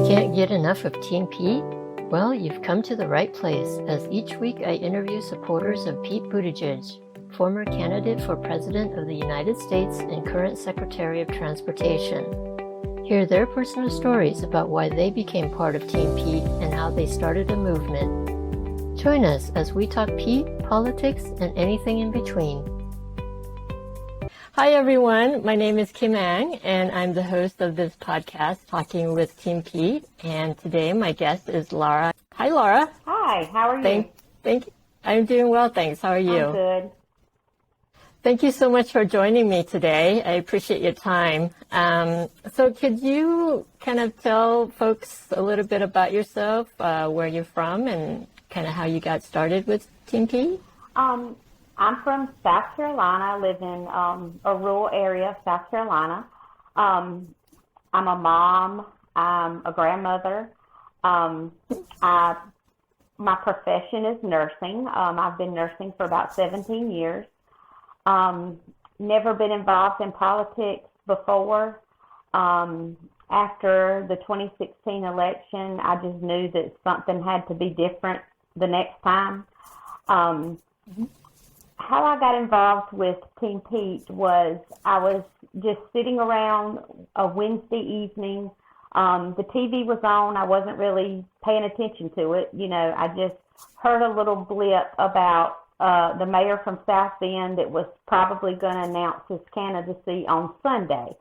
Can't get enough of Team Pete? Well, you've come to the right place, as each week I interview supporters of Pete Buttigieg, former candidate for President of the United States and current Secretary of Transportation. Hear their personal stories about why they became part of Team Pete and how they started a movement. Join us as we talk Pete, politics, and anything in between. Hi everyone, my name is Kim Ang and I'm the host of this podcast, Talking with Team Pete, and today my guest is Lara. Hi Lara. Hi, how are you? Thank you. I'm doing well, thanks. How are you? I'm good. Thank you so much for joining me today. I appreciate your time. So could you kind of tell folks a little bit about yourself, where you're from, and kind of how you got started with Team Pete? I'm from South Carolina. I live in a rural area of South Carolina. I'm a mom. I'm a grandmother. My profession is nursing. I've been nursing for about 17 years. Never been involved in politics before. After the 2016 election, I just knew that something had to be different the next time. How I got involved with Team Pete was I was just sitting around a Wednesday evening. The TV was on. I wasn't really paying attention to it. You know, I just heard a little blip about the mayor from South Bend that was probably going to announce his candidacy on Sunday.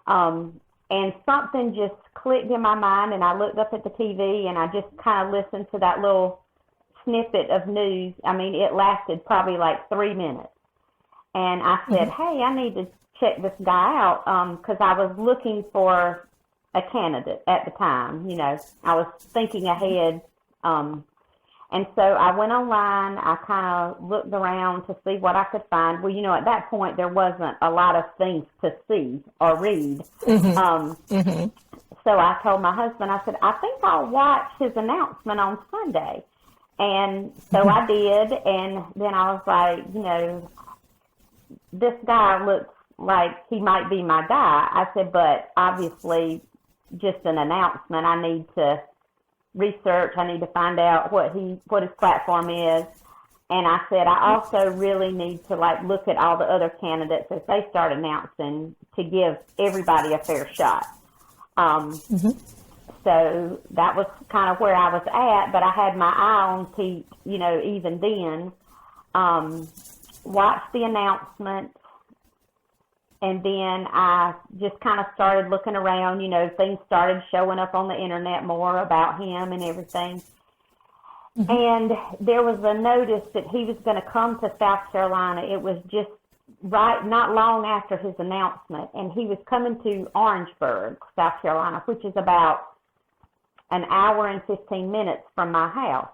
And something just clicked in my mind, and I looked up at the TV, and I just kind of listened to that little snippet of news. I mean, it lasted probably like 3 minutes. And I said, hey, I need to check this guy out because I was looking for a candidate at the time. You know, I was thinking ahead. And so I went online. I kind of looked around to see what I could find. Well, you know, at that point, there wasn't a lot of things to see or read. So I told my husband, I said, I think I'll watch his announcement on Sunday. And so I did, and then I was like, you know, this guy looks like he might be my guy. I said, but obviously just an announcement. I need to research. I need to find out what his platform is. And I said, I also really need to like look at all the other candidates as they start announcing to give everybody a fair shot. So that was kind of where I was at, but I had my eye on Pete, you know, even then. Watched the announcement, and then I just kind of started looking around, you know, things started showing up on the internet more about him and everything. And there was a notice that he was going to come to South Carolina. It was just not long after his announcement, and he was coming to Orangeburg, South Carolina, which is about an hour and 15 minutes from my house.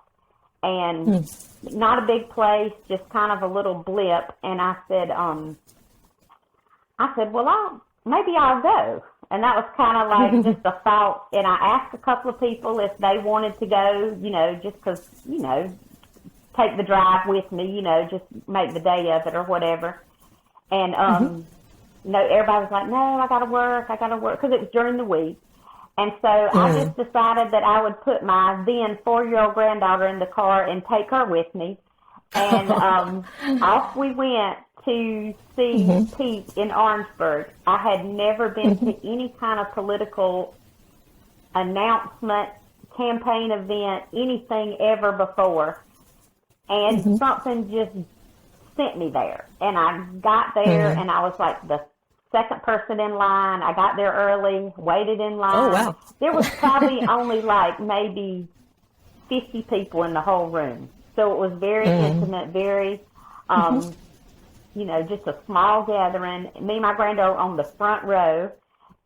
And not a big place, just kind of a little blip. And I said, well, maybe I'll go. And that was kind of like just a thought. And I asked a couple of people if they wanted to go, you know, just because, you know, take the drive with me, you know, just make the day of it or whatever. And, no, everybody was like, no, I got to work, because it was during the week. And so I just decided that I would put my then 4-year-old granddaughter in the car and take her with me. And off we went to see Pete in Orangeburg. I had never been to any kind of political announcement, campaign event, anything ever before. And something just sent me there. And I got there, and I was like the second person in line. I got there early, waited in line. Oh, wow. There was probably only like maybe 50 people in the whole room. So it was very intimate, very, you know, just a small gathering. Me and my granddaughter on the front row.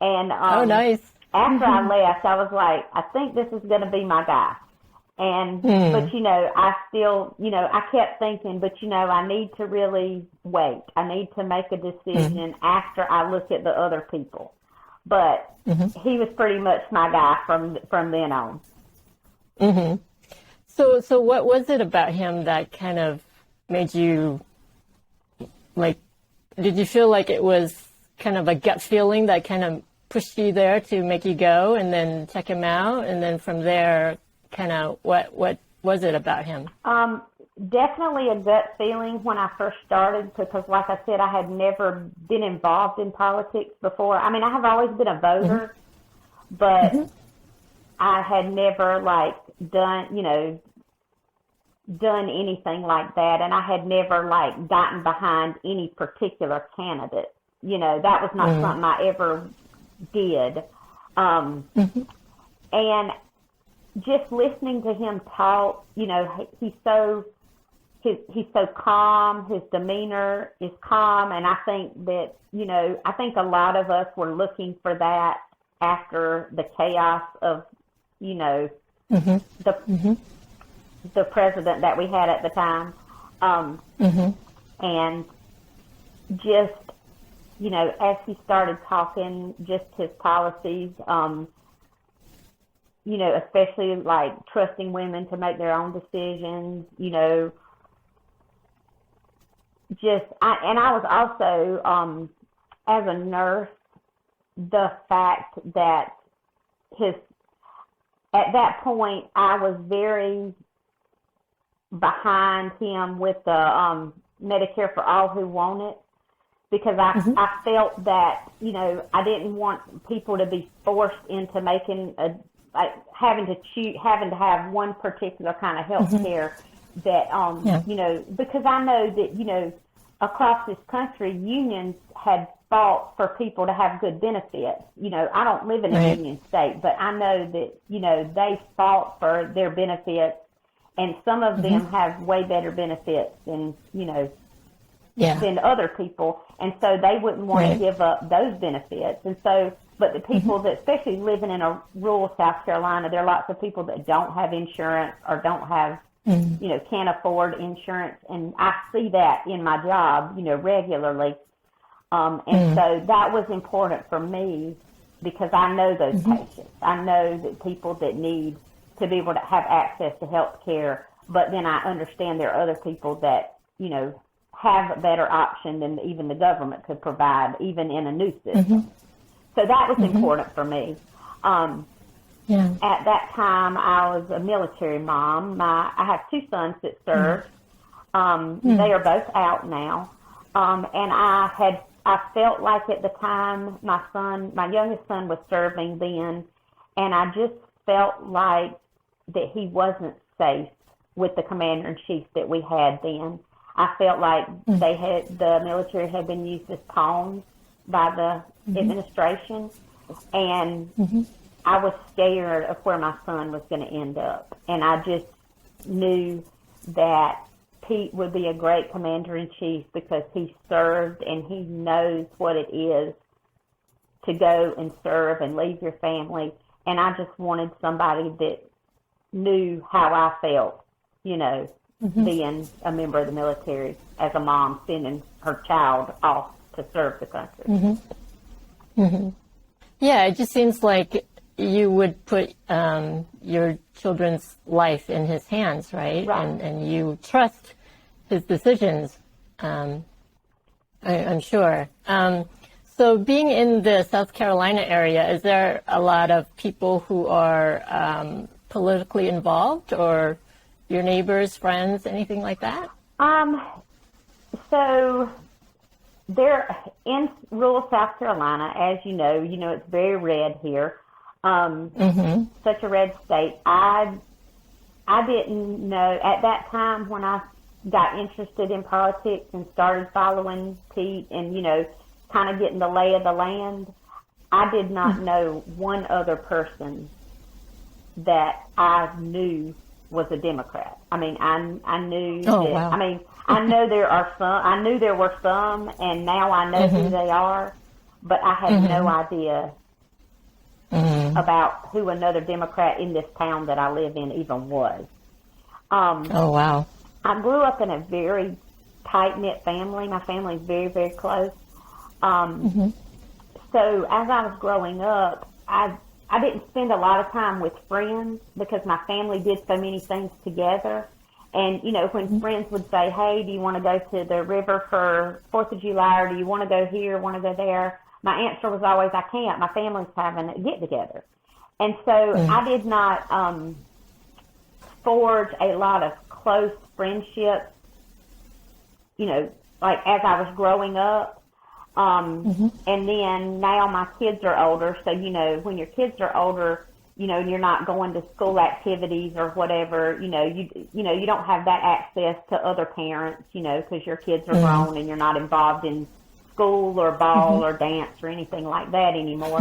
And oh, nice. After I left, I was like, I think this is going to be my guy. And, but, you know, I still, you know, I kept thinking, but, you know, I need to really wait. I need to make a decision after I look at the other people. But he was pretty much my guy from then on. So what was it about him that kind of made you, like, did you feel like it was kind of a gut feeling that kind of pushed you there to make you go and then check him out? And then from there, kind of what was it about him? Definitely a gut feeling when I first started, because like I said, I had never been involved in politics before. I mean, I have always been a voter, but I had never done anything like that, and I had never gotten behind any particular candidate. That was not something I ever did. And just listening to him talk, he's so calm. His demeanor is calm, and I think that I think a lot of us were looking for that after the chaos of the president that we had at the time, and just as he started talking, just his policies, especially trusting women to make their own decisions, I was also, as a nurse, the fact that at that point, I was very behind him with the Medicare for all who want it, because I felt that, I didn't want people to be forced into making having to have one particular kind of health care that, because I know that, across this country, unions had fought for people to have good benefits. I don't live in a union state, but I know that, they fought for their benefits, and some of them have way better benefits than, than other people. And so they wouldn't want to give up those benefits. And so, but the people that, especially living in a rural South Carolina, there are lots of people that don't have insurance or don't have, can't afford insurance. And I see that in my job, regularly. And so that was important for me, because I know those patients. I know that people that need to be able to have access to health care, but then I understand there are other people that, have a better option than even the government could provide, even in a new system. So that was important for me. At that time, I was a military mom. I have two sons that served. They are both out now. And I felt like at the time my youngest son was serving then, and I just felt like that he wasn't safe with the commander-in-chief that we had then. I felt like the military had been used as pawns by the administration, and I was scared of where my son was going to end up. And I just knew that Pete would be a great commander-in-chief, because he served and he knows what it is to go and serve and leave your family. And I just wanted somebody that knew how I felt, being a member of the military, as a mom sending her child off to serve the country. Yeah, it just seems like you would put your children's life in his hands, right? And you trust his decisions, I'm sure. So being in the South Carolina area, is there a lot of people who are politically involved, or your neighbors, friends, anything like that? So there, in rural South Carolina, as you know, it's very red here. Such a red state. I didn't know at that time, when I got interested in politics and started following Pete and, kind of getting the lay of the land, I did not know one other person that I knew was a Democrat. I mean, I knew Wow. I mean, I know there are some, I knew there were some, and now I know who they are, but I had no idea about who another Democrat in this town that I live in even was. Wow. I grew up in a very tight-knit family. My family is very, very close. So as I was growing up, I didn't spend a lot of time with friends, because my family did so many things together. And, when friends would say, hey, do you want to go to the river for 4th of July, or do you want to go here, want to go there? my answer was always, I can't. My family's having a get-together. And so I did not forge a lot of close friendships, you know, like as I was growing up. And then now my kids are older. So, you know, when your kids are older, you know, and you're not going to school activities or whatever, you know, you don't have that access to other parents, you know, because your kids are grown and you're not involved in school or ball or dance or anything like that anymore.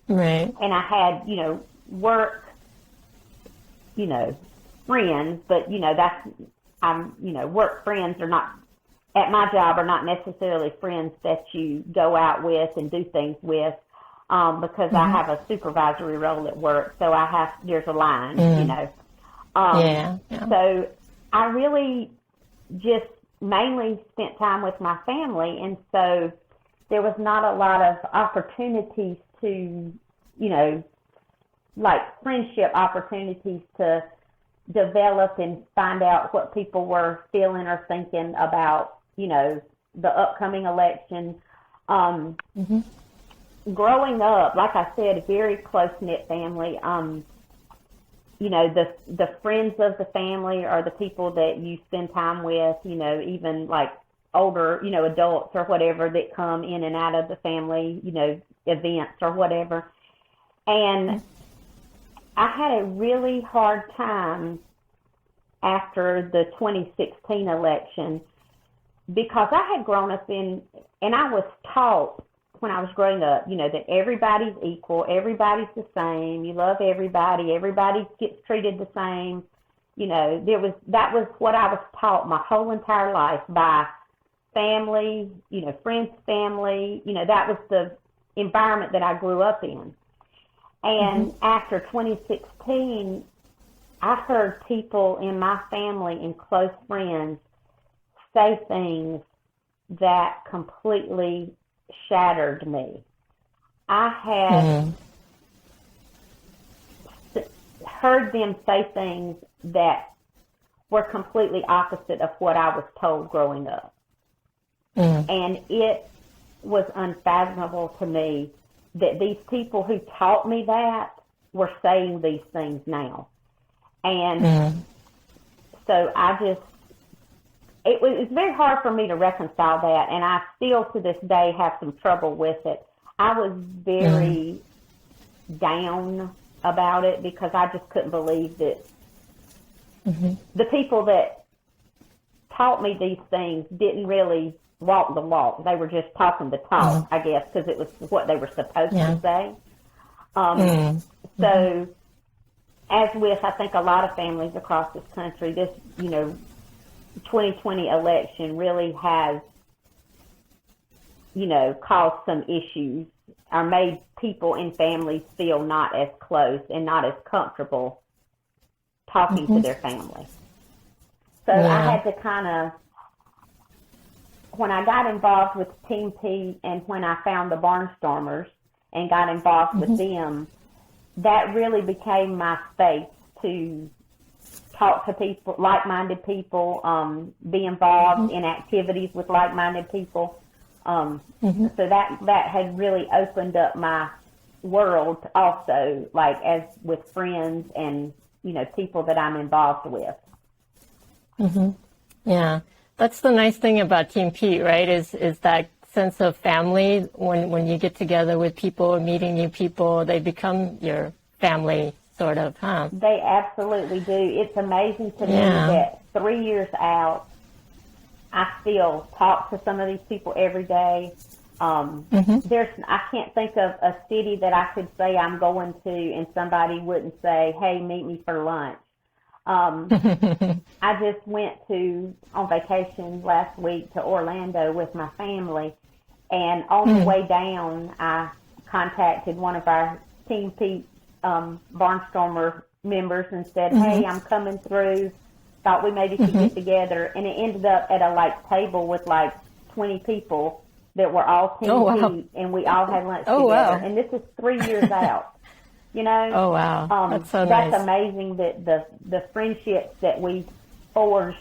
Right. And I had, you know, work, you know, friends, but, you know, you know, work friends are not, at my job, are not necessarily friends that you go out with and do things with, because I have a supervisory role at work, so there's a line, you know. So I really just mainly spent time with my family, and so there was not a lot of opportunities to, you know, like friendship opportunities to develop and find out what people were feeling or thinking about, you know, the upcoming election. Growing up, like I said, a very close-knit family. You know, the friends of the family are the people that you spend time with, you know, even like older, you know, adults or whatever that come in and out of the family, you know, events or whatever. And I had a really hard time after the 2016 election because I had grown up and I was taught when I was growing up, you know, that everybody's equal, everybody's the same, you love everybody, everybody gets treated the same. You know, that was what I was taught my whole entire life by family, you know, friends, family, you know, that was the environment that I grew up in. And after 2016, I heard people in my family and close friends say things that completely shattered me. I had heard them say things that were completely opposite of what I was told growing up. And it was unfathomable to me that these people who taught me that were saying these things now. And so it's very hard for me to reconcile that, and I still to this day have some trouble with it. I was very down about it because I just couldn't believe that the people that taught me these things didn't really walk the walk. They were just talking the talk, I guess, because it was what they were supposed to say. So, as with, I think, a lot of families across this country, this, you know, 2020 election really has, you know, caused some issues or made people and families feel not as close and not as comfortable talking to their family. So I had to kind of, when I got involved with Team Pete and when I found the Barnstormers and got involved with them, that really became my space to talk to people, like-minded people, be involved in activities with like-minded people. So that had really opened up my world also, like as with friends and, you know, people that I'm involved with. Yeah, that's the nice thing about Team Pete, right? Is that sense of family. When you get together with people, meeting new people, they become your family, sort of, huh? They absolutely do. It's amazing to me that 3 years out, I still talk to some of these people every day. I can't think of a city that I could say I'm going to and somebody wouldn't say, hey, meet me for lunch. I just went on vacation last week to Orlando with my family, and on the way down, I contacted one of our Team Pete Barnstormer members and said, hey, I'm coming through, thought we maybe could get together, and it ended up at a table with 20 people that were all Team Pete, and we all had lunch together, and this is 3 years out. You know? Oh, wow. That's so nice. That's amazing that the friendships that we forged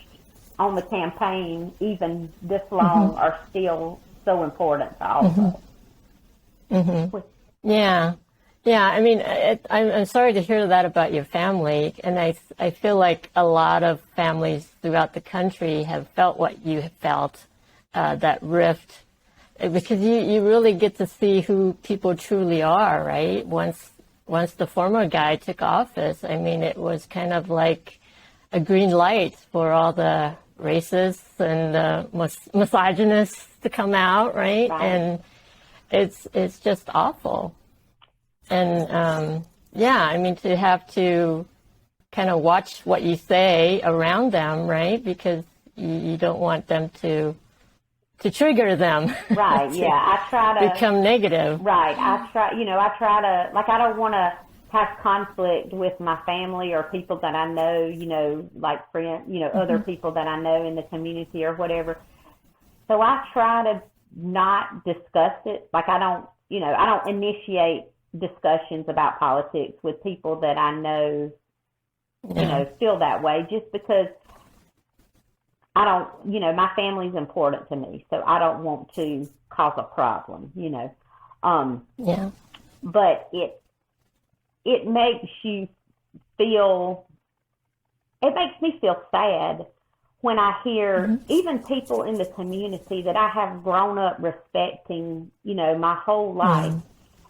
on the campaign, even this long, are still so important to all of us. Yeah. Yeah, I mean, I'm sorry to hear that about your family, and I feel like a lot of families throughout the country have felt what you have felt, that rift, because you really get to see who people truly are, right? Once the former guy took office, I mean, it was kind of like a green light for all the racists and the misogynists to come out, right? And it's just awful. And yeah, I mean, to have to kind of watch what you say around them, right? Because you don't want them to trigger them. Right. Yeah. I try to become negative. Right. I try to, like, I don't want to have conflict with my family or people that I know, like friends, other people that I know in the community or whatever. So I try to not discuss it. Like, I don't initiate discussions about politics with people that I know, feel that way, just because I don't, my family's important to me, so I don't want to cause a problem, But it makes me feel sad when I hear even people in the community that I have grown up respecting, my whole life.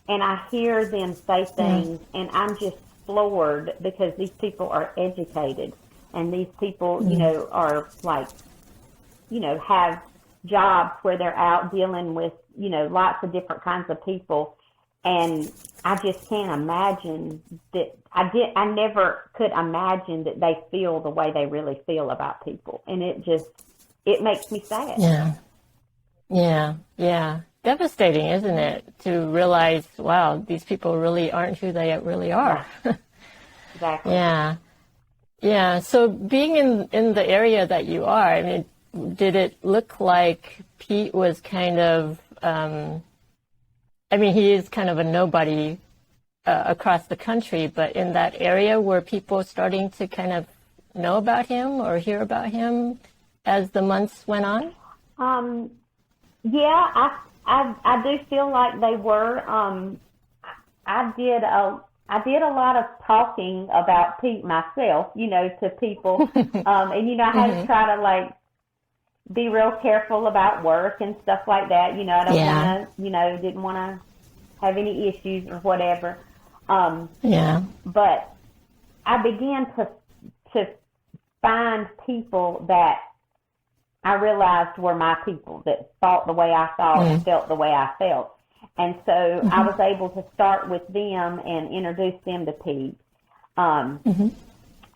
And I hear them say things, and I'm just floored because these people are educated, and these people, are like, have jobs where they're out dealing with, lots of different kinds of people. And I just can't imagine that. I never could imagine that they feel the way they really feel about people. And it makes me sad. Yeah. Devastating, isn't it, to realize, wow, these people really aren't who they really are. Exactly. Yeah. So being in the area that you are, I mean, did it look like Pete was kind of, he is kind of a nobody across the country, but in that area, were people starting to kind of know about him or hear about him as the months went on? Yeah, I do feel like they were. I did a lot of talking about Pete myself, to people, and I had to try to like be real careful about work and stuff like that. I don't want to, didn't want to have any issues or whatever. But I began to find people that I realized were my people, that thought the way I thought and felt the way I felt. And so I was able to start with them and introduce them to Pete. And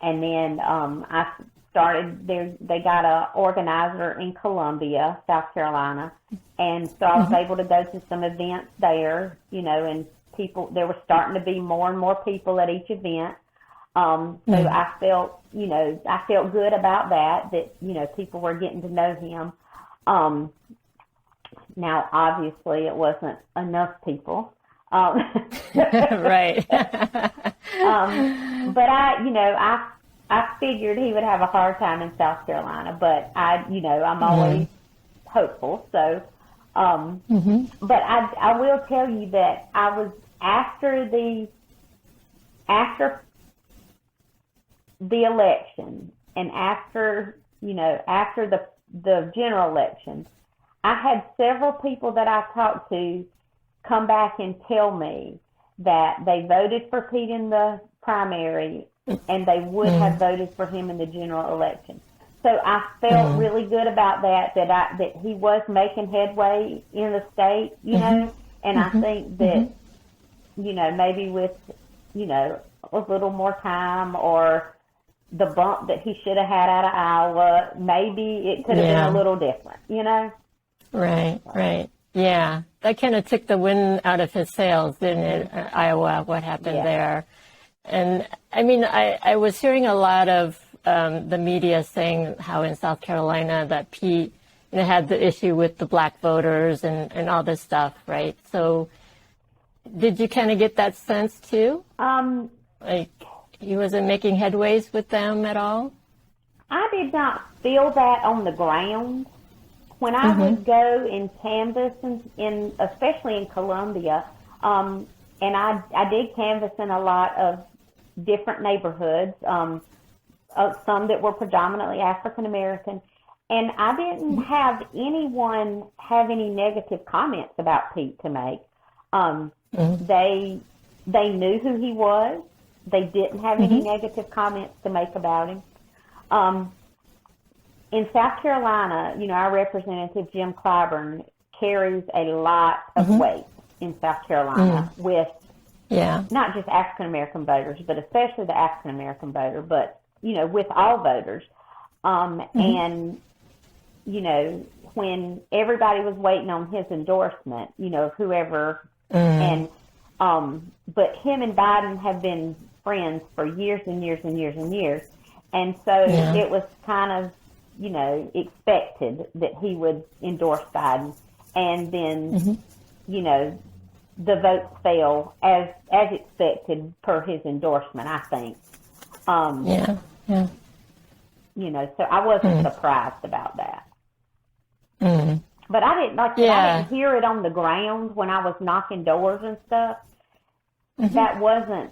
then I started, they got an organizer in Columbia, South Carolina. And so I was able to go to some events there, and there were starting to be more and more people at each event. So I felt good about that, people were getting to know him. Now, obviously, it wasn't enough people. Right. But I figured he would have a hard time in South Carolina, but I'm always hopeful. So, but I will tell you that I was after the election and after the general election, I had several people that I talked to come back and tell me that they voted for Pete in the primary and they would have voted for him in the general election. So I felt really good about that he was making headway in the state, and I think that, maybe with, a little more time or the bump that he should have had out of Iowa, maybe it could have been a little different, Right. Yeah. That kind of took the wind out of his sails, didn't it? Iowa, what happened there. And I was hearing a lot of the media saying how in South Carolina that Pete had the issue with the black voters and all this stuff, right? So did you kind of get that sense too? Like he wasn't making headways with them at all? I did not feel that on the ground. when I would go and canvass in especially in Columbia, and I did canvass in a lot of different neighborhoods, some that were predominantly African American, and I didn't have anyone have any negative comments about Pete to make. They knew who he was. They didn't have any negative comments to make about him. In South Carolina, our Representative Jim Clyburn carries a lot of weight in South Carolina with not just African American voters, but especially the African American voter, but with all voters. And when everybody was waiting on his endorsement, whoever, and but him and Biden have been friends for years and years and years and years, and so it was kind of expected that he would endorse Biden, and then the votes fell as expected per his endorsement, I think. So I wasn't surprised about that. But I didn't I didn't hear it on the ground when I was knocking doors and stuff. That wasn't,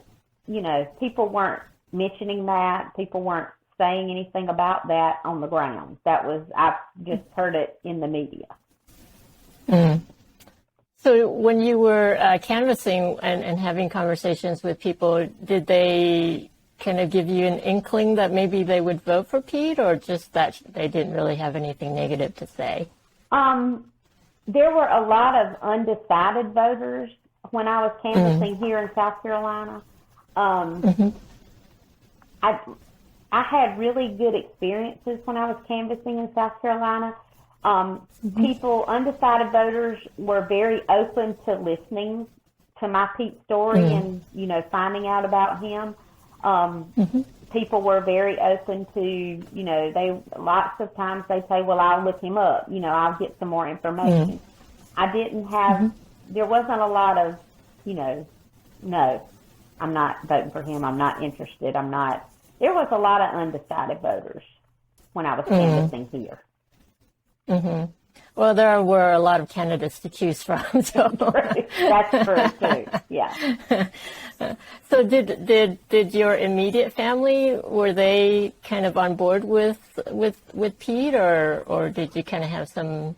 people weren't mentioning that. People weren't saying anything about that on the ground. I just heard it in the media. So when you were canvassing and having conversations with people, did they kind of give you an inkling that maybe they would vote for Pete, or just that they didn't really have anything negative to say? There were a lot of undecided voters when I was canvassing here in South Carolina. I had really good experiences when I was canvassing in South Carolina. Undecided voters were very open to listening to my Pete story and, finding out about him. People were very open to, lots of times they say, well, I'll look him up, I'll get some more information. I didn't have, there wasn't a lot of, no, I'm not voting for him, I'm not interested, there was a lot of undecided voters when I was canvassing here. Well, there were a lot of candidates to choose from. So. That's true, too, yeah. So did your immediate family, were they kind of on board with Pete, or did you kind of have some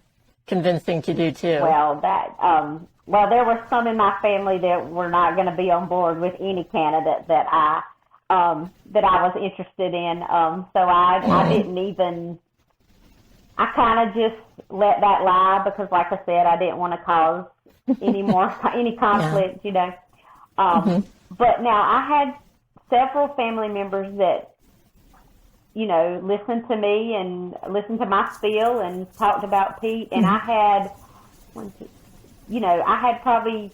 convincing to do, too? Well, there were some in my family that were not going to be on board with any candidate that I was interested in. So I didn't even, I kind of just let that lie because, like I said, I didn't want to cause any conflict, But now I had several family members that, listened to me and listened to my spiel and talked about Pete. And I had, I had probably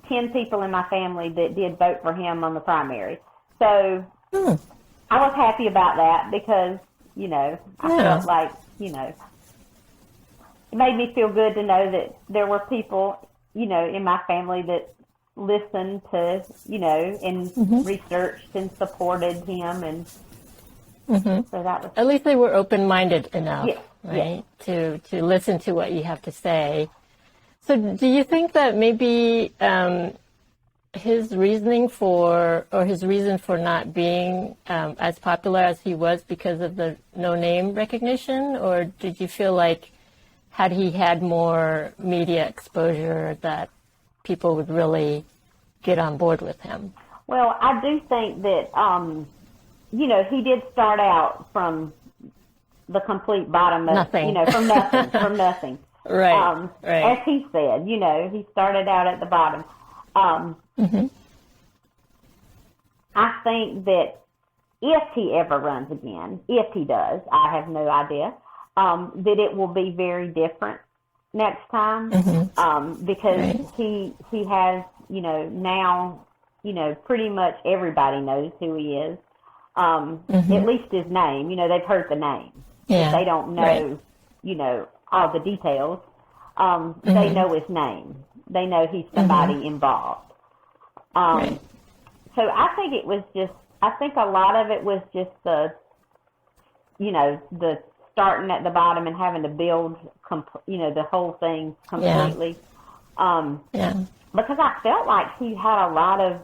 10 people in my family that did vote for him on the primary. So I was happy about that because, I felt like, it made me feel good to know that there were people, in my family that listened to, and researched and supported him. And so that was... At least they were open-minded enough, right, to listen to what you have to say. So do you think that maybe his reason for not being as popular as he was because of the no-name recognition, or did you feel like had he had more media exposure that people would really get on board with him? Well, I do think that, he did start out from the complete bottom of, nothing. From nothing. Right, right. As he said, he started out at the bottom. I think that if he ever runs again, if he does, I have no idea, that it will be very different next time, because he has, now, pretty much everybody knows who he is, at least his name. They've heard the name. Yeah. They don't know, all the details. They know his name. They know he's somebody involved. So I think I think a lot of it was just the starting at the bottom and having to build, the whole thing completely. Because I felt like he had a lot of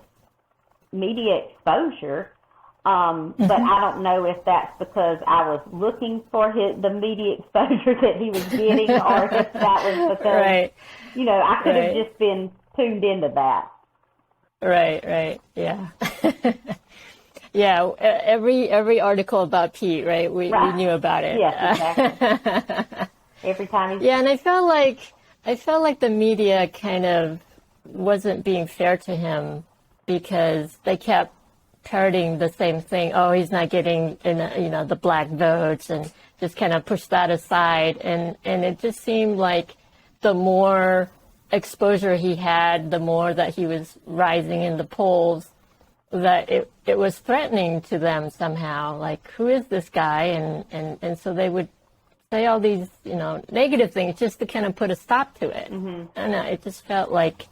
media exposure. But I don't know if that's because I was looking for the media exposure that he was getting, or if that was because, I could have just been tuned into that. Right, yeah. Yeah, every article about Pete, right? We knew about it. Yes, exactly. Every time he's... Yeah, and I felt like the media kind of wasn't being fair to him because they kept parroting the same thing. Oh, he's not getting the black votes, and just kind of pushed that aside. And it just seemed like the more exposure he had, the more that he was rising in the polls, that it was threatening to them somehow. Like, who is this guy? And so they would say all these negative things just to kind of put a stop to it. And it just felt like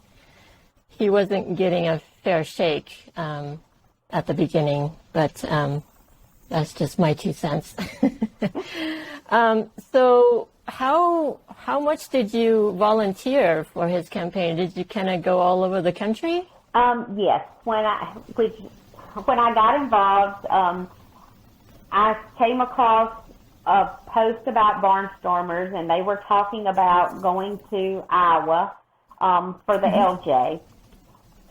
he wasn't getting a fair shake at the beginning, but that's just my 2 cents. So how much did you volunteer for his campaign? Did you kind of go all over the country? Yes. When I got involved, I came across a post about barnstormers, and they were talking about going to Iowa for the LJ,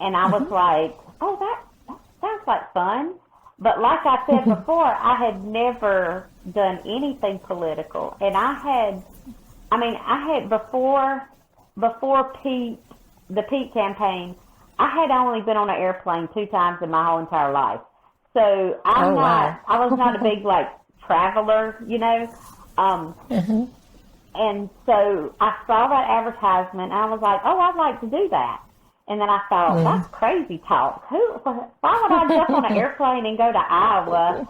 and I was like, oh, that sounds like fun. But like I said before, I had never done anything political. And I had before the Pete campaign, I had only been on an airplane 2 times in my whole entire life. So I was not a big traveler, And so I saw that advertisement, and I was like, oh, I'd like to do that. And then I thought, that's crazy talk. Why would I jump on an airplane and go to Iowa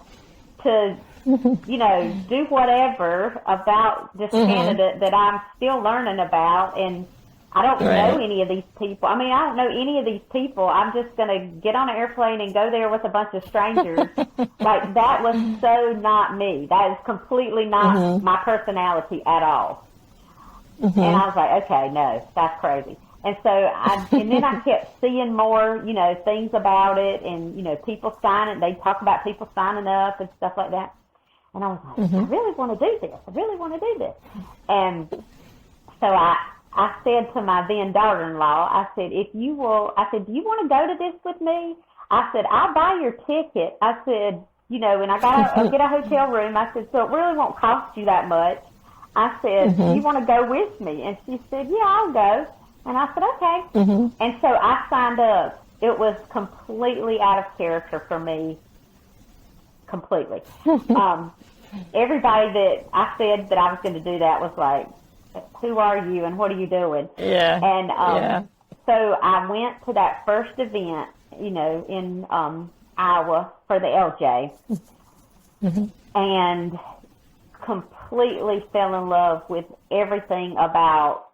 to, do whatever about this candidate that I'm still learning about? And I don't know any of these people. I mean, I don't know any of these people. I'm just going to get on an airplane and go there with a bunch of strangers. That was so not me. That is completely not my personality at all. And I was like, okay, no, that's crazy. And so and then I kept seeing more, things about it, and, people signing, they talk about people signing up and stuff like that. And I was like, I really want to do this. I really want to do this. And so I said to my then daughter-in-law, I said, do you want to go to this with me? I said, I'll buy your ticket. I said, and I'll get a hotel room. I said, so it really won't cost you that much. I said, you want to go with me? And she said, yeah, I'll go. And I said, okay. And so I signed up. It was completely out of character for me. Completely. Everybody that I said that I was going to do that was like, who are you and what are you doing? Yeah. And so I went to that first event, in Iowa for the LJ, and completely fell in love with everything about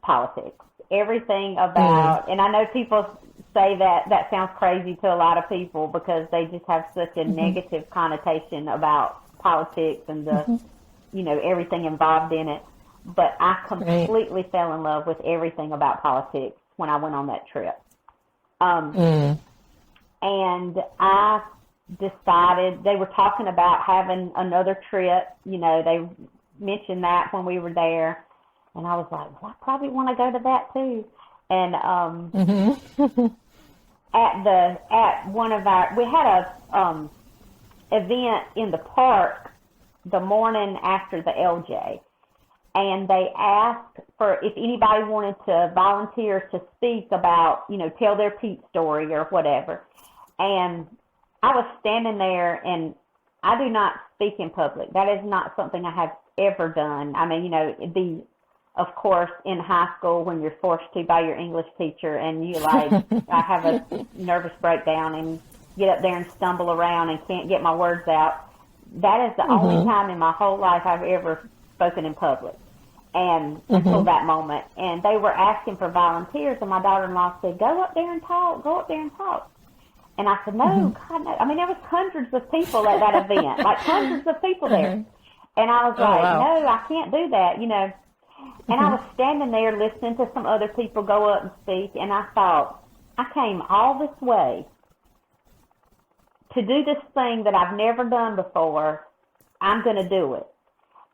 politics, everything about, and I know people say that sounds crazy to a lot of people because they just have such a negative connotation about politics and the, everything involved in it. But I completely fell in love with everything about politics when I went on that trip. And I decided, they were talking about having another trip, they mentioned that when we were there. And I was like, well, I probably want to go to that too. And at one of we had a event in the park the morning after the LJ, and they asked for if anybody wanted to volunteer to speak about, tell their Pete story or whatever. And I was standing there, and I do not speak in public. That is not something I have ever done. I mean, it'd be, of course, in high school when you're forced to by your English teacher, and you I have a nervous breakdown and get up there and stumble around and can't get my words out. That is the only time in my whole life I've ever spoken in public, and until that moment. And they were asking for volunteers, and my daughter-in-law said, go up there and talk. And I said, no, God, no. I mean, there was hundreds of people at that event, like hundreds of people there. And I was Oh, like, wow. no, I can't do that, you know. And I was standing there listening to some other people go up and speak, and I thought, I came all this way to do this thing that I've never done before. I'm going to do it.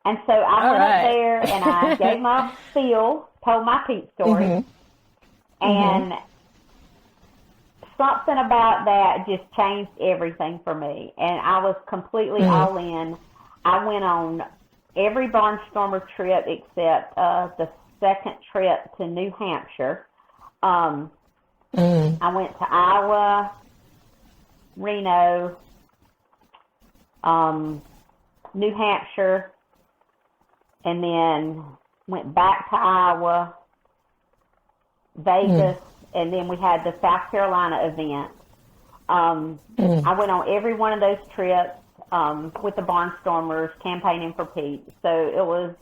And so I went up there and I gave my spiel, told my Pete story, and something about that just changed everything for me. And I was completely all in. I went on every barnstormer trip except the second trip to New Hampshire. I went to Iowa, Reno, New Hampshire, and then went back to Iowa, Vegas, and then we had the South Carolina event. I went on every one of those trips with the Barnstormers campaigning for Pete. So it was,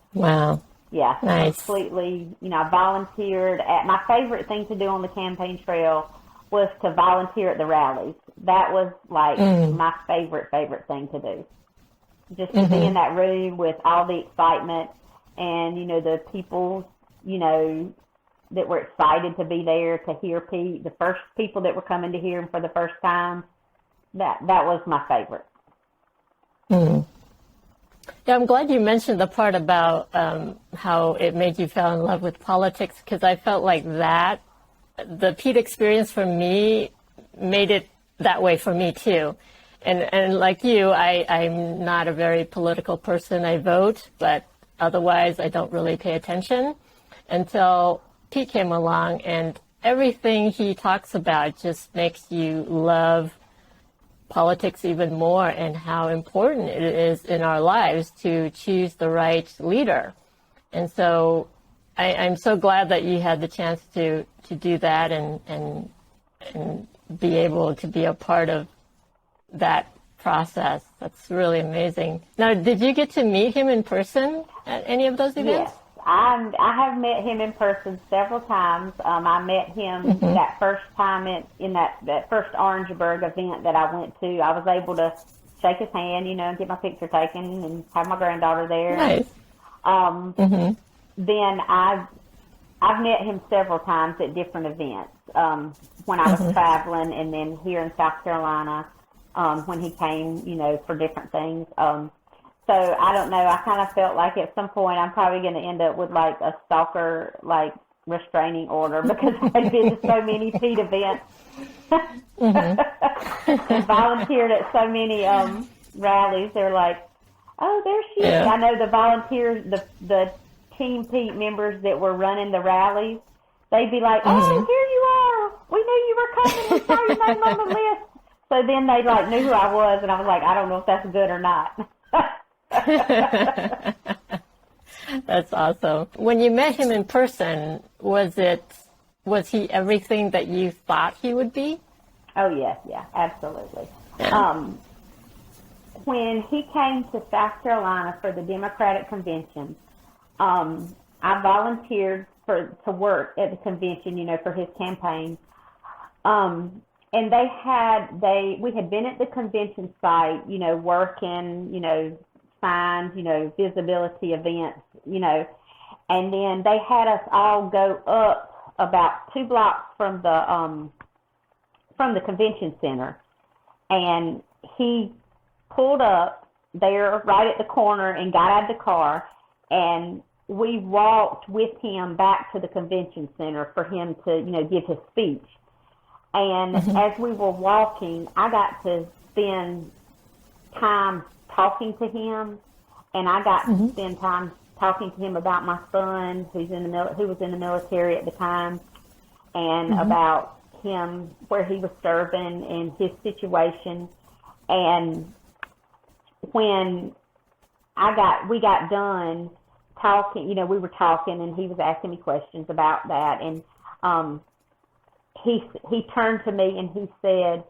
nice. completely, you know, I volunteered. My favorite thing to do on the campaign trail was to volunteer at the rallies. That was like my favorite thing to do. Just to be in that room with all the excitement and, you know, the people, you know, that were excited to be there to hear Pete, the first people that were coming to hear him for the first time. That was my favorite. Yeah, I'm glad you mentioned the part about how it made you fall in love with politics, because I felt like the Pete experience for me made it that way for me too. And like you, I'm not a very political person. I vote, but otherwise I don't really pay attention until Pete came along, and everything he talks about just makes you love politics even more, and how important it is in our lives to choose the right leader. And so I'm so glad that you had the chance to do that and be able to be a part of that process. That's really amazing. Now, did you get to meet him in person at any of those events? Yes, I have met him in person several times. I met him that first time in that first Orangeburg event that I went to. I was able to shake his hand, you know, and get my picture taken and have my granddaughter there. Nice. Then I've met him several times at different events. When I was traveling, and then here in South Carolina, when he came, you know, for different things. So I don't know. I kind of felt like at some point I'm probably going to end up with like a stalker, like restraining order, because I've been to so many Pete events and volunteered at so many rallies. They're like, oh, there she is. I know the volunteers, the Team Pete members that were running the rallies, they'd be like, oh, here you are. We knew you were coming. We saw your name on the list. So then they like knew who I was, and I was like, I don't know if that's good or not. That's awesome. When you met him in person, was he everything that you thought he would be? Oh, yes, yeah, absolutely. When he came to South Carolina for the Democratic Convention, I volunteered to work at the convention, you know, for his campaign. And we had been at the convention site, you know, working, you know, signs, you know, visibility events, you know, and then they had us all go up about 2 blocks from the convention center, and he pulled up there right at the corner and got out of the car, and we walked with him back to the convention center for him to, you know, give his speech. And as we were walking, I got to spend time talking to him, and I got to spend time talking to him about my son, who was in the military at the time, and about him, where he was serving and his situation. And when we got done talking, you know, we were talking, and he was asking me questions about that, and he turned to me and he said,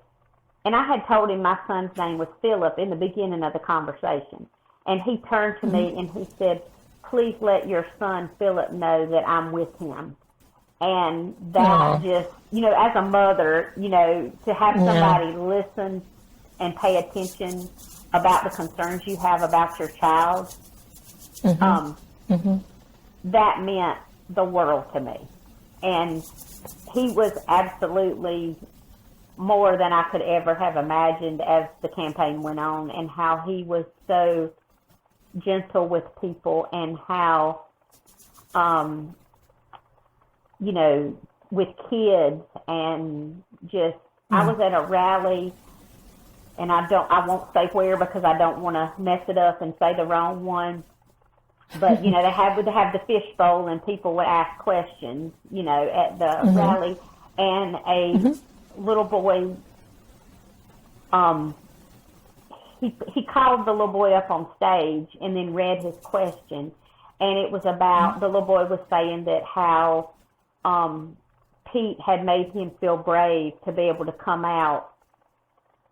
and I had told him my son's name was Philip in the beginning of the conversation, and he turned to me and he said, please let your son Philip know that I'm with him. And that just, you know, as a mother, you know, to have somebody listen and pay attention about the concerns you have about your child, that meant the world to me. And he was absolutely more than I could ever have imagined as the campaign went on, and how he was so gentle with people, and how, with kids, and just, I was at a rally, and I won't say where because I don't want to mess it up and say the wrong one. But, they would have the fishbowl, and people would ask questions, at the rally. And a little boy, he called the little boy up on stage and then read his question. And it was about, the little boy was saying that how Pete had made him feel brave to be able to come out.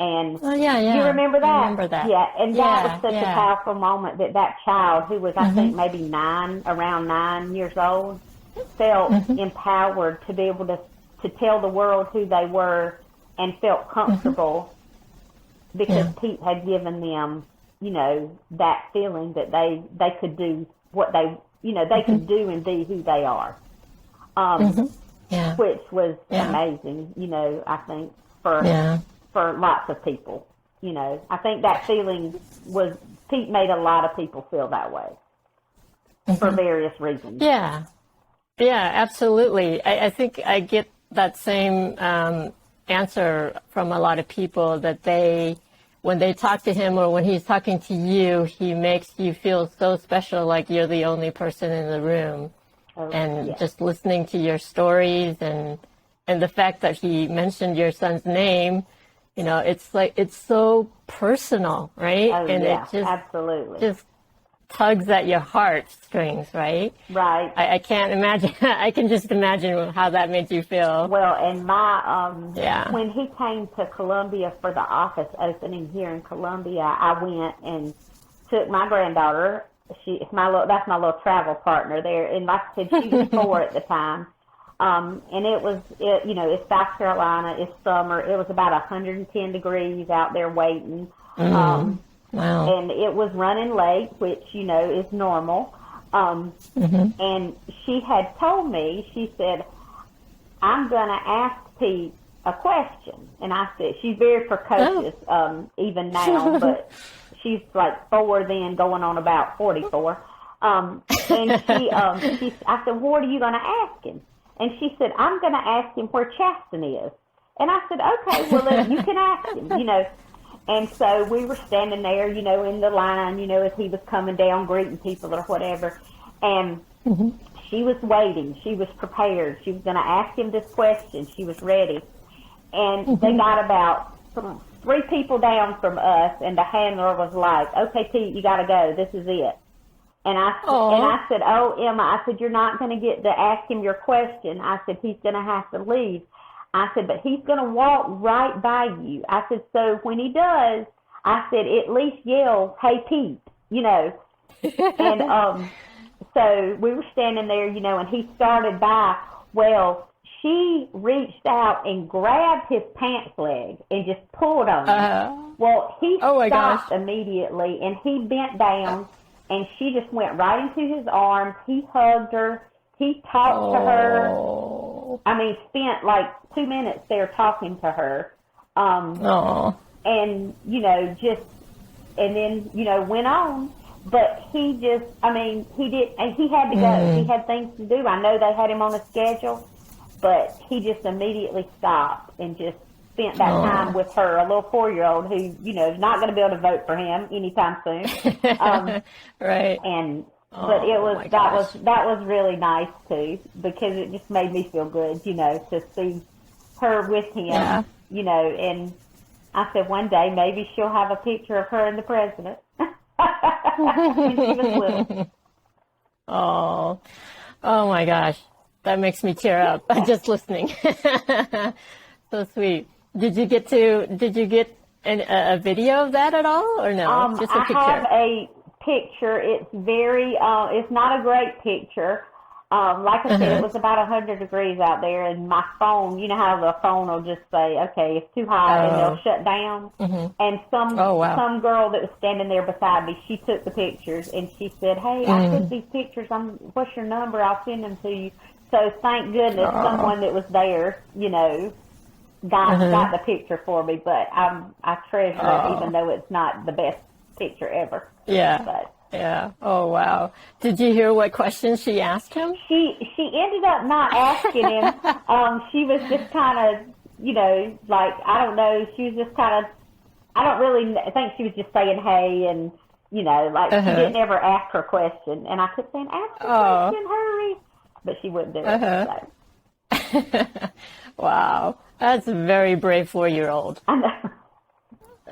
And you remember that? I remember that. Yeah, and that was such a powerful moment, that child, who was, I think, maybe around 9 years old, felt empowered to be able to tell the world who they were, and felt comfortable because Pete had given them, that feeling that they could do what they could do and be who they are. Which was amazing, I think, for lots of people. I think that feeling was, Pete made a lot of people feel that way for various reasons. Yeah, absolutely. I think I get that same answer from a lot of people, that when they talk to him, or when he's talking to you, he makes you feel so special, like you're the only person in the room. Just listening to your stories, and the fact that he mentioned your son's name, it's like, it's so personal, right? Oh, and yeah, it just absolutely. Just tugs at your heartstrings, right? Right. I can't imagine. I can just imagine how that made you feel. Well, and when he came to Columbia for the office opening here in Columbia, I went and took my granddaughter. That's my little travel partner there, and like I said, she was 4 at the time. And it's South Carolina, it's summer. It was about 110 degrees out there waiting. Wow. And it was running late, which, is normal. And she had told me, she said, I'm going to ask Pete a question. And I said, she's very precocious, even now, but she's like 4 then, going on about 44. And I said, what are you going to ask him? And she said, I'm going to ask him where Chasten is. And I said, okay, well, you can ask him, And so we were standing there, in the line, as he was coming down, greeting people or whatever. And she was waiting. She was prepared. She was going to ask him this question. She was ready. And they got about 3 people down from us, and the handler was like, okay, Pete, you got to go. This is it. And I said, oh, Emma, I said, you're not going to get to ask him your question. I said, he's going to have to leave. I said, but he's going to walk right by you. I said, so when he does, I said, at least yell, hey, Pete, And so we were standing there, and he started by. Well, she reached out and grabbed his pants leg and just pulled on him. Well, he stopped immediately, and he bent down. And she just went right into his arms. He hugged her. He talked to her. I mean, spent like 2 minutes there talking to her. And, and then, went on. But he just, he had to go. He had things to do. I know they had him on a schedule, but he just immediately stopped and just spent that time with her, a little 4-year-old who, is not going to be able to vote for him anytime soon. Right. But that was really nice too, because it just made me feel good, to see her with him, and I said one day maybe she'll have a picture of her and the president when she was little. Oh my gosh, that makes me tear up just listening. So sweet. Did you get a video of that at all, or no? Just a picture. I have a picture. It's very, it's not a great picture. Like I said, it was about 100 degrees out there, and my phone, you know how the phone will just say, okay, it's too hot, and they'll shut down. And some girl that was standing there beside me, she took the pictures, and she said, hey, I took these pictures. What's your number? I'll send them to you. So thank goodness someone that was there, you know, got the picture for me. But I treasure it, even though it's not the best picture ever. Yeah. But, yeah. Oh, wow. Did you hear what questions she asked him? She ended up not asking him. She was just kind of, you know, like, I don't know, she was just kind of, I don't really think she was just saying hey, and, you know, like, she didn't ever ask her question. And I kept saying, ask the question, hurry. But she wouldn't do it. So. Wow. That's a very brave 4-year-old. I know.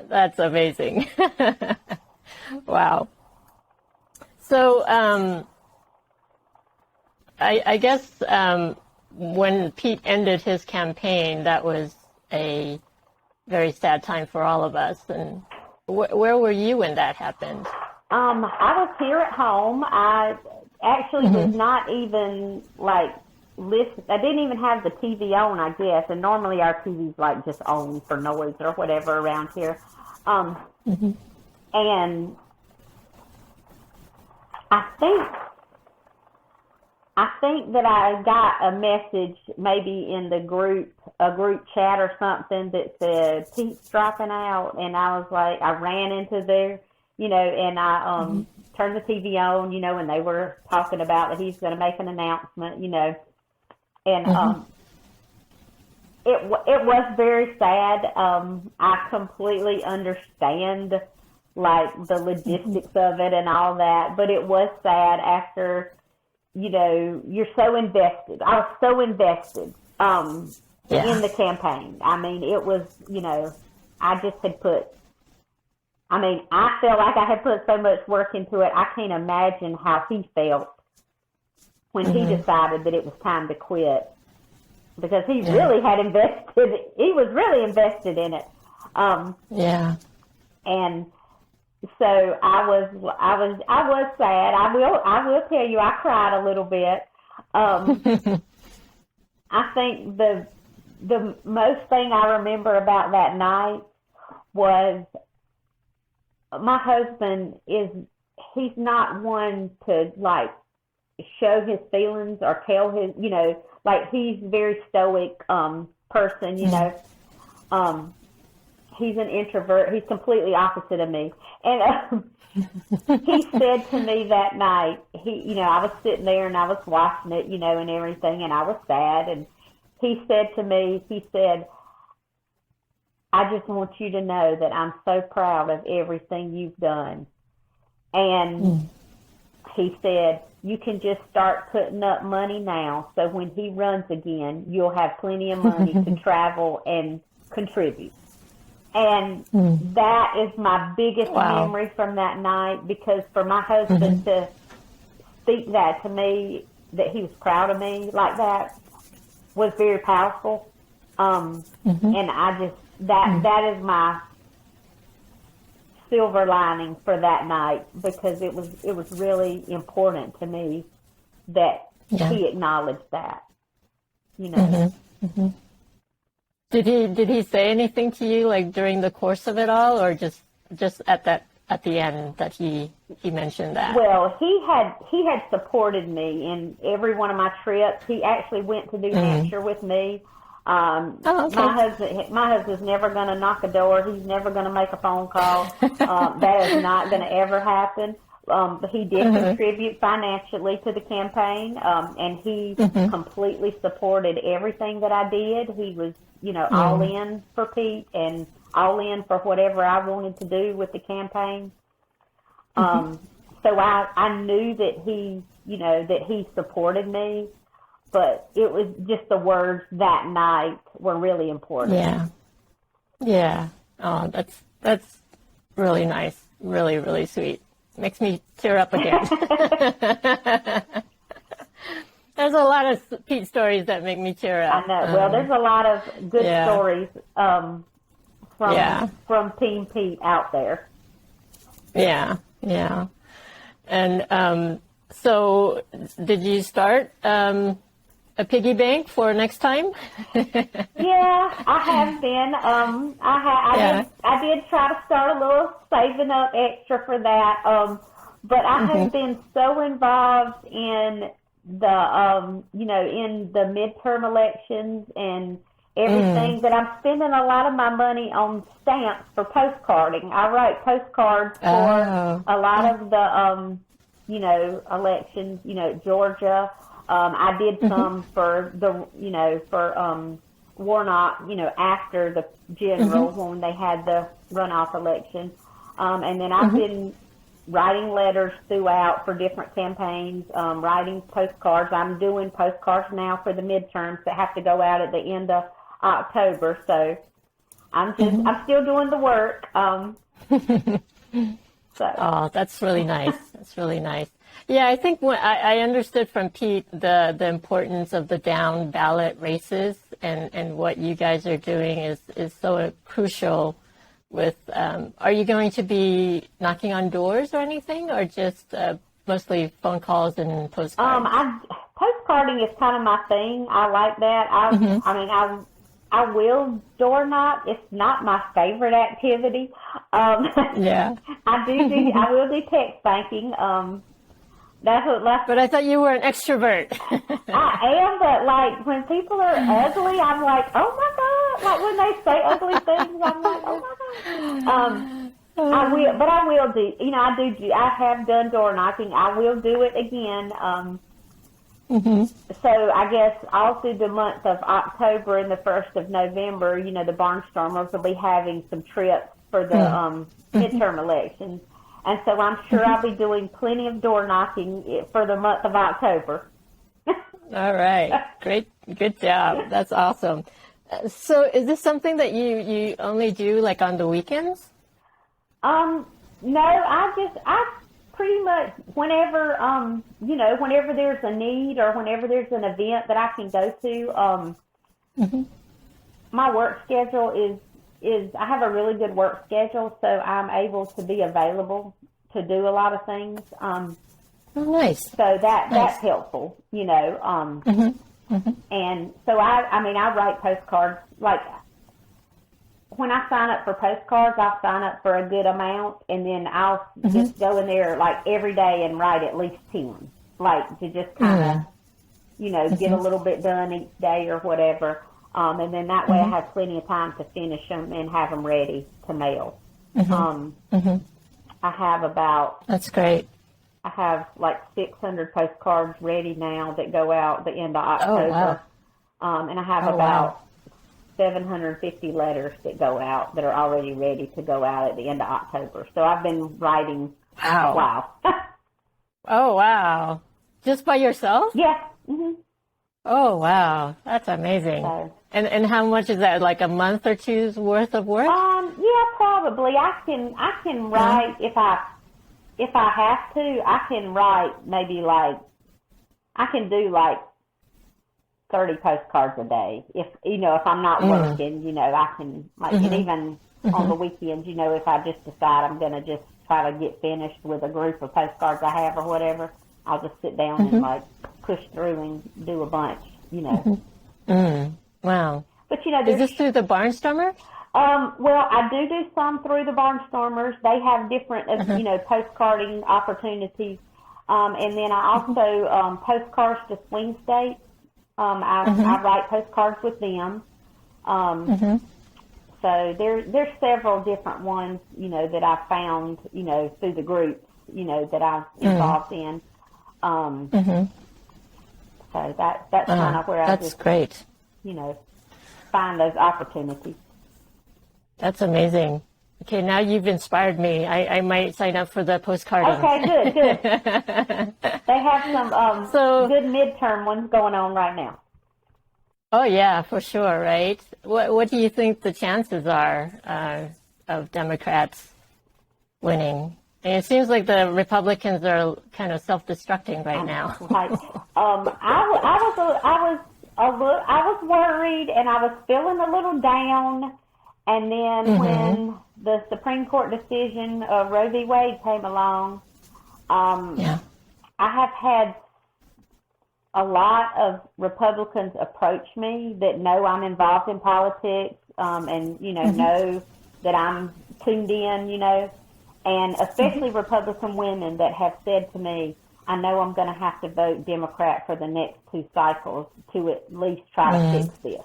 That's amazing. Wow. So, I guess when Pete ended his campaign, that was a very sad time for all of us. And where were you when that happened? I was here at home. I actually was not even, like, listen. I didn't even have the TV on, I guess. And normally our TV's, like, just on for noise or whatever around here. And I think that I got a message maybe in a group chat or something that said Pete's dropping out, and I was like, I ran into there, you know, and I turned the TV on, you know, and they were talking about that he's going to make an announcement, you know, and it was very sad. I completely understand, like, the logistics of it and all that, but it was sad after, you know, you're so invested. I was so invested in the campaign. I mean, it was, you know, I just had I felt like I had put so much work into it. I can't imagine how he felt when he decided that it was time to quit, because he really had invested. He was really invested in it. And so I was sad. I will tell you, I cried a little bit. I think the most thing I remember about that night was my husband he's not one to, like, show his feelings or tell his, you know, like, he's a very stoic person, you know. He's an introvert. He's completely opposite of me. And he said to me that night, you know, I was sitting there and I was watching it, you know, and everything, and I was sad. And he said to me, I just want you to know that I'm so proud of everything you've done. And he said, you can just start putting up money now, so when he runs again, you'll have plenty of money to travel and contribute. And that is my biggest memory from that night, because for my husband to speak that to me, that he was proud of me like that, was very powerful. And I just, that is my silver lining for that night, because it was really important to me that he acknowledged that, you know. Did he say anything to you, like, during the course of it all, or just at the end that he mentioned that? Well, he had supported me in every one of my trips. He actually went to New Hampshire with me. My husband's never going to knock a door. He's never going to make a phone call. That is not going to ever happen. But he did contribute financially to the campaign, and he completely supported everything that I did. He was, you know, all in for Pete and all in for whatever I wanted to do with the campaign. So I knew that he, you know, that he supported me, but it was just the words that night were really important. Yeah. Oh, that's really nice. Really, really sweet. Makes me tear up again. There's a lot of Pete stories that make me tear up. I know. Well, there's a lot of good stories from Team Pete out there. Yeah. And So did you start a piggy bank for next time? Yeah, I have been. I did try to start a little saving up extra for that. But I have been so involved in the in the midterm elections and everything that I'm spending a lot of my money on stamps for postcarding. I write postcards for a lot of the elections, Georgia. I did some for the, for Warnock, after the general when they had the runoff election. And then I've been writing letters throughout for different campaigns, writing postcards. I'm doing postcards now for the midterms that have to go out at the end of October. So I'm still doing the work. Oh, that's really nice. That's really nice. Yeah, I think I understood from Pete the importance of the down ballot races and what you guys are doing is so crucial with, are you going to be knocking on doors or anything, or just mostly phone calls and postcards? Postcarding is kind of my thing. I like that. I will door knock. It's not my favorite activity. Yeah. I will do text banking. But I thought you were an extrovert. I am, but like when people are ugly, I'm like, oh my God. Like when they say ugly things, I'm like, oh my God. I will do, I have done door knocking. I will do it again. So I guess all through the month of October and the 1st of November, the Barnstormers will be having some trips for the midterm elections. And so I'm sure I'll be doing plenty of door knocking for the month of October. All right. Great. Good job. That's awesome. So is this something that you only do like on the weekends? No, I pretty much whenever, whenever there's a need or whenever there's an event that I can go to, my work schedule is I have a really good work schedule, so I'm able to be available to do a lot of things. Oh, nice. So that's helpful, And so I write postcards. Like when I sign up for postcards, I'll sign up for a good amount, and then I'll just go in there like every day and write at least 10, like to just kind of, get a little bit done each day or whatever. And then that way I have plenty of time to finish them and have them ready to mail. I have about... That's great. I have like 600 postcards ready now that go out the end of October. Oh, wow. And I have about 750 letters that go out that are already ready to go out at the end of October. So I've been writing a while. Oh, wow. Just by yourself? Yeah. Oh, wow. That's amazing. So, and how much is that? Like a month or two's worth of work? Yeah, probably. I can write if I have to. I can write maybe like I can do like 30 postcards a day. If I'm not working, I can like and even on the weekends, if I just decide I'm gonna just try to get finished with a group of postcards I have or whatever, I'll just sit down and like push through and do a bunch, Wow. But is this through the Barnstormer? Well, I do some through the Barnstormers. They have different, postcarding opportunities. And then I also postcards to swing states. I write postcards with them. So there's several different ones, that I found, through the groups, that I'm involved in. So that's kind of where I just, great. Find those opportunities. That's amazing. Okay, now you've inspired me. I might sign up for the postcarding. Okay, good. They have some good midterm ones going on right now. Oh, yeah, for sure, right? What do you think the chances are of Democrats winning? And it seems like the Republicans are kind of self-destructing right now. Right. I was worried, and I was feeling a little down. And then when the Supreme Court decision of Roe v. Wade came along, I have had a lot of Republicans approach me that know I'm involved in politics, and know that I'm tuned in, and especially Republican women that have said to me, I know I'm going to have to vote Democrat for the next 2 cycles to at least try to fix this.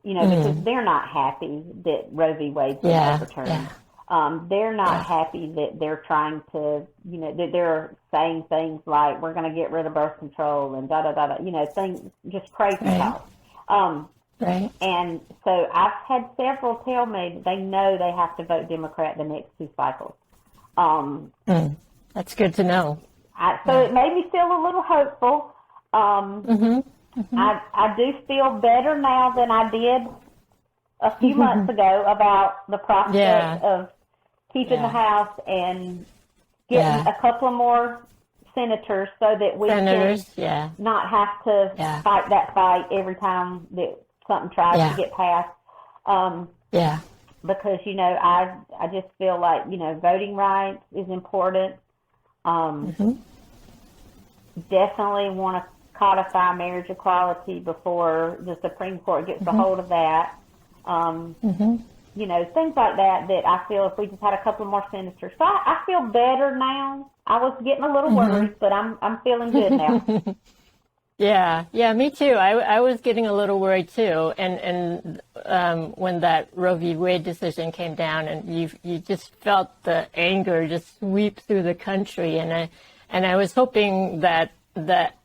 Because they're not happy that Roe v. Wade's been overturned. They're not happy that they're trying to, that they're saying things like, we're going to get rid of birth control and da-da-da-da, things, just crazy talk. Right. And so I've had several tell me that they know they have to vote Democrat the next 2 cycles. That's good to know. So it made me feel a little hopeful. I do feel better now than I did a few months ago about the prospect of keeping the House and getting a couple of more senators so that we can not have to fight that fight every time that something tries to get passed. Because, I just feel like, voting rights is important. Definitely want to codify marriage equality before the Supreme Court gets a hold of that. Things like that I feel if we just had a couple more senators. So I feel better now. I was getting a little worried, but I'm feeling good now. Yeah, me too. I was getting a little worried too. And when that Roe v. Wade decision came down, and you just felt the anger just sweep through the country, and I was hoping that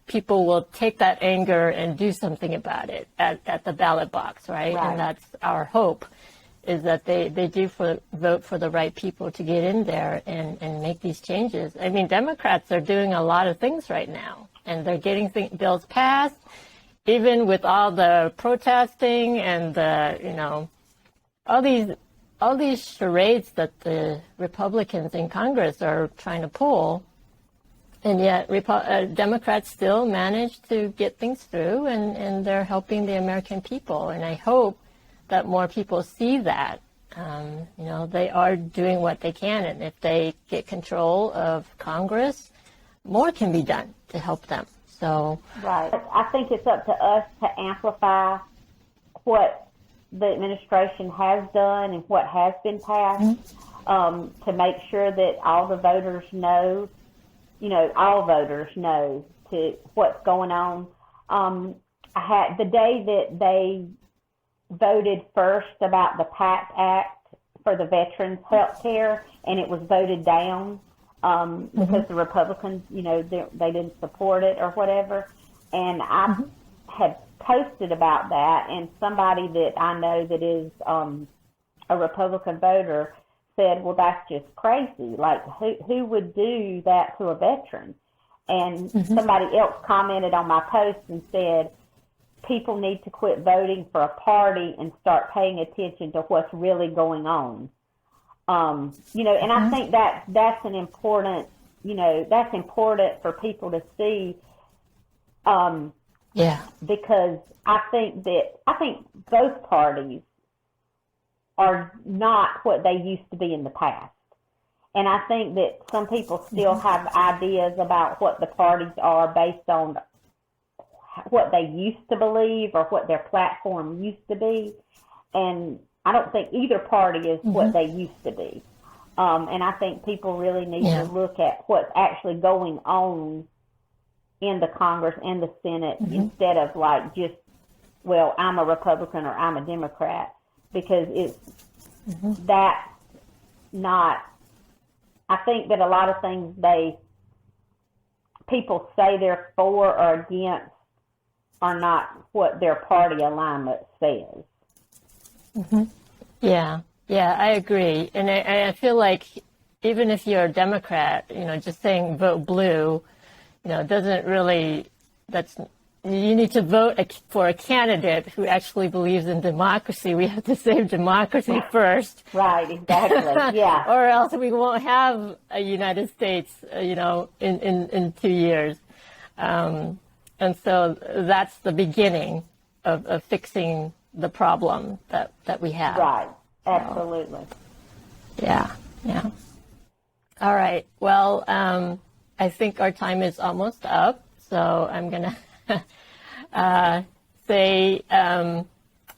people will take that anger and do something about it at the ballot box, right? And that's our hope, is that they do vote for the right people to get in there and make these changes. I mean, Democrats are doing a lot of things right now, and they're getting bills passed, even with all the protesting and all these charades that the Republicans in Congress are trying to pull. And yet Democrats still manage to get things through, and they're helping the American people. And I hope that more people see that. They are doing what they can, and if they get control of Congress, more can be done to help them. So right. I think it's up to us to amplify what the administration has done and what has been passed, to make sure that all the voters know, all voters know what's going on. The day that they voted first about the PACT Act for the veterans' health care, and it was voted down because the Republicans, they didn't support it or whatever. And I had posted about that, and somebody that I know that is a Republican voter said, well, that's just crazy. Like, who would do that to a veteran? And somebody else commented on my post and said, people need to quit voting for a party and start paying attention to what's really going on. And I think that's an important, that's important for people to see. Because I think both parties are not what they used to be in the past. And I think that some people still have ideas about what the parties are based on what they used to believe or what their platform used to be. And I don't think either party is what they used to be. And I think people really need to look at what's actually going on in the Congress and the Senate instead of like just, well, I'm a Republican or I'm a Democrat, because it's that's not, I think that a lot of things people say they're for or against are not what their party alignment says. Yeah, I agree. And I feel like even if you're a Democrat, just saying vote blue, doesn't really, you need to vote for a candidate who actually believes in democracy. We have to save democracy first. Right, exactly, yeah. Or else we won't have a United States, in 2 years. And so that's the beginning of fixing the problem that we have. Right, absolutely. So, yeah. All right. Well, I think our time is almost up, so I'm going to say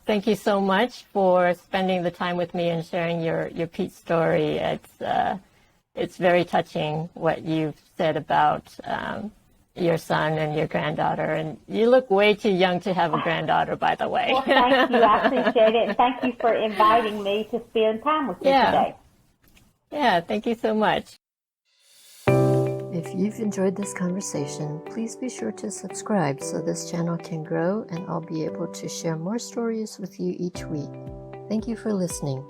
thank you so much for spending the time with me and sharing your Pete story. It's very touching what you've said about your son and your granddaughter. And you look way too young to have a granddaughter, by the way. Well, thank you. I appreciate it. And thank you for inviting me to spend time with you today. Yeah, thank you so much. If you've enjoyed this conversation, please be sure to subscribe so this channel can grow and I'll be able to share more stories with you each week. Thank you for listening.